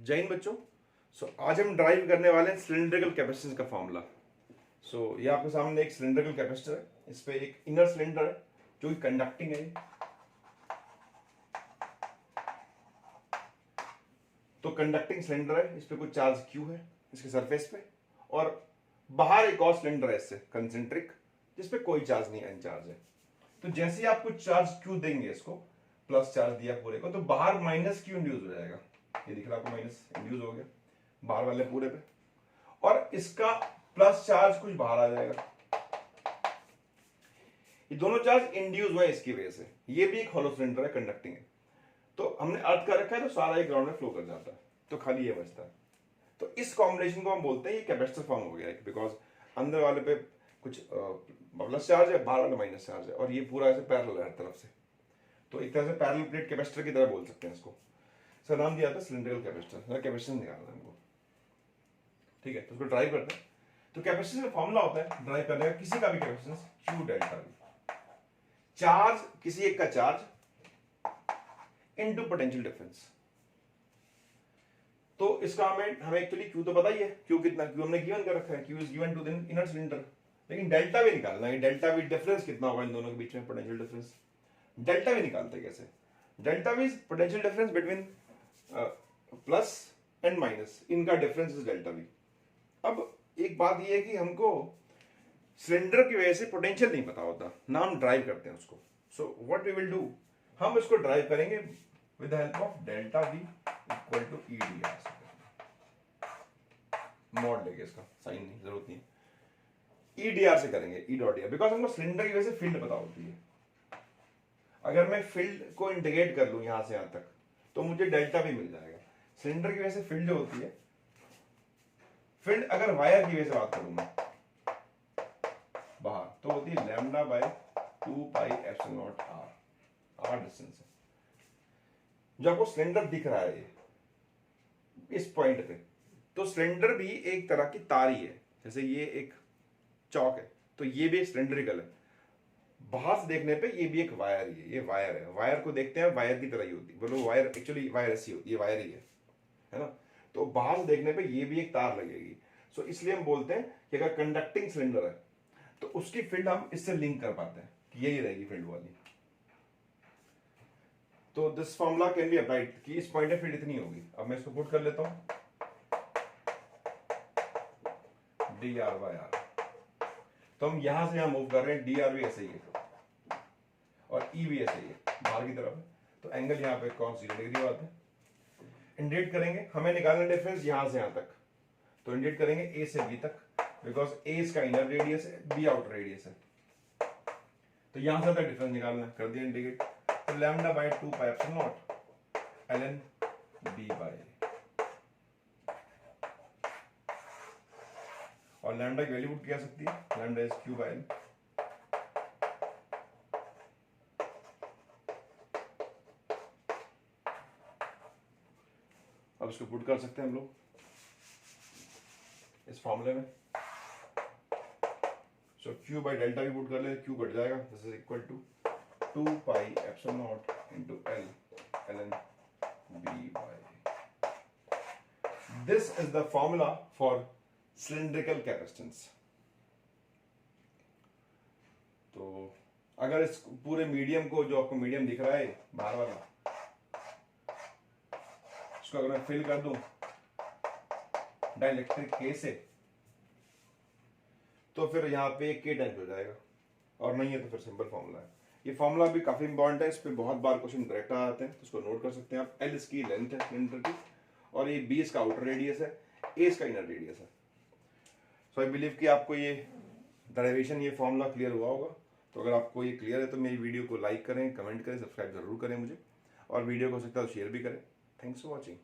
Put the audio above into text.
जय हिंद बच्चों। आज हम ड्राइव करने वाले हैं सिलिंड्रिकल कैपेसिटेंस का फॉर्मूला। ये आपके सामने एक सिलिंड्रिकल कैपेसिटर है, इस पे एक इनर सिलेंडर है जो कि कंडक्टिंग है। तो कंडक्टिंग सिलेंडर है, इस पे कुछ चार्ज Q है इसके सरफेस पे, और बाहर एक और सिलेंडर है इससे कंसेंट्रिक, जिसपे कोई चार्ज नहीं, अनचार्ज है। तो जैसे ही आप कुछ चार्ज Q देंगे, इसको प्लस चार्ज दिया पूरे को, तो बाहर माइनस Q इंड्यूस हो जाएगा। ये दिख रहा है आपको, माइनस इंड्यूस हो गया बाहर वाले पूरे पे, और इसका प्लस चार्ज कुछ बाहर आ जाएगा। ये दोनों चार्ज इंड्यूस हुए इसकी वजह से। ये भी एक हॉलो सिलेंडर है, कंडक्टिंग है। तो हमने अर्थ कर रखा है, तो सारा एक ग्राउंड में फ्लो कर जाता है, तो खाली ये बचता है। तो इस कॉम्बिनेशन को हम बोलते हैं ये कैपेसिटर फॉर्म हो गया है, बिकॉज अंदर वाले पे कुछ प्लस चार्ज है, बाहर वाले माइनस चार्ज है, और ये पूरा ऐसे पैरेलल है हर तरफ से। तो एक तरह से पैरेलल प्लेट कैपेसिटर की तरह बोल सकते हैं इसको। इसका नाम दिया था सिलिंड्रिकल कैपेसिटर। कैपेसिटेंस निकालना है हमको, ठीक है। तो उसको ड्राइव करते हैं। तो कैपेसिटेंस का फॉर्मूला होता है ड्राइव करने का किसी का भी capacitance, Q delta V। Charge, किसी एक का चार्ज इनटू पोटेंशियल डिफरेंस। तो इसका हमें एक्चुअली Q तो पता ही है, Q कितना, Q हमने गिवन कर रखा है, Q is given to the inner cylinder. लेकिन डेल्टा V निकालना है। डेल्टा V डिफरेंस कितना होगा इन दोनों के बीच में, पोटेंशियल डिफरेंस। डेल्टा V निकालते कैसे? Delta V is potential difference between plus and minus, इनका डिफरेंस इज डेल्टा V। अब एक बात यह है कि हमको सिलेंडर की वजह से पोटेंशियल नहीं पता होता ना, हम ड्राइव करते हैं उसको। So what we will do, हम इसको ड्राइव करेंगे with the help of delta V equal to EDR। Mod लेके इसका साइन नहीं, जरूरत नहीं, EDR से करेंगे, E डॉट D, बिकॉज हमको सिलेंडर की वजह से फील्ड पता होती है। अगर मैं फील्ड को इंटीग्रेट कर लूं यहां से यहां तक, तो मुझे डेल्टा V मिल जाएगा। सिलेंडर की वजह से फील्ड जो होती है, फील्ड अगर वायर की वजह से बात करूं मैं बाहर, तो होती है lambda by 2 pi epsilon not R distance है। जो आपको सिलेंडर दिख रहा है इस पॉइंट पे, तो सिलेंडर भी एक तरह की तार ही है। जैसे ये एक चौक है, तो ये भी सिलेंड्रिकल है। बाहर से देखने पे ये भी एक वायर ही है, ये वायर है। वायर को देखते हैं वायर की तरह ही होती है, बोलो वायर, एक्चुअली वायर ऐसी होती है, वायर ही है ना। तो बाहर से देखने पे ये भी एक तार लगेगी। सो इसलिए हम बोलते हैं कि अगर कंडक्टिंग सिलेंडर है तो उसकी फील्ड हम इससे लिंक कर पाते हैं कि यही रहेगी फील्ड वाली। तो this formula can be applied कि इस पॉइंट पे फील्ड इतनी होगी। अब मैं इसको पुट कर लेता हूं, dr by r। तो हम यहां से यहां मूव कर रहे हैं, dr भी ऐसे ही है और E भी ऐसे ही है बाहर की तरफ है। तो एंगल यहां पे कौन सी डिग्री बात है, इंडिकेट करेंगे। हमें निकालना डिफरेंस यहां से यहां तक, तो इंडिकेट करेंगे A से B तक, बिकॉज A इसका इनर रेडियस है, B आउटर रेडियस है। तो यहां से तक डिफरेंस निकालना, कर दिया इंडिकेट। तो lambda by 2 pi epsilon not ln B by A, और लैम्डा की वैल्यू पुट किया सकती है, lambda is Q by L। अब इसको पुट कर सकते हैं हम लोग इस फॉर्मूले में। सो Q बाय डेल्टा भी पुट कर ले, Q कट जाएगा, this is equal to 2 pi epsilon not into L ln B by A। This is the formula for cylindrical capacitance. तो अगर इस पूरे मीडियम को, जो आपको मीडियम दिख रहा है बाहर वाला, इसको अगर मैं फिल कर दूं डाइलेक्ट्रिक K से, तो फिर यहाँ पे एक K टाइप हो जाएगा, और नहीं है तो फिर सिंपल फॉर्मूला है। ये फॉर्मूला भी काफी इंपॉर्टेंट है, इस पे बहुत बार क्वेश्चन करेक्ट आते हैं, तो इसको नोट कर सकते हैं आप। L इसकी लेंथ है सिलेंडर की, और ये B इसका आउटर रेडियस है, A इसका इनर रेडियस है। सो आई बिलीव कि आपको ये डेरिवेशन, ये फॉर्मूला क्लियर हुआ होगा। तो अगर आपको ये क्लियर है तो मेरी वीडियो को लाइक करें, कमेंट करें, सब्सक्राइब जरूर करें मुझे, और वीडियो को हो सकता है शेयर भी करें। Thanks for watching.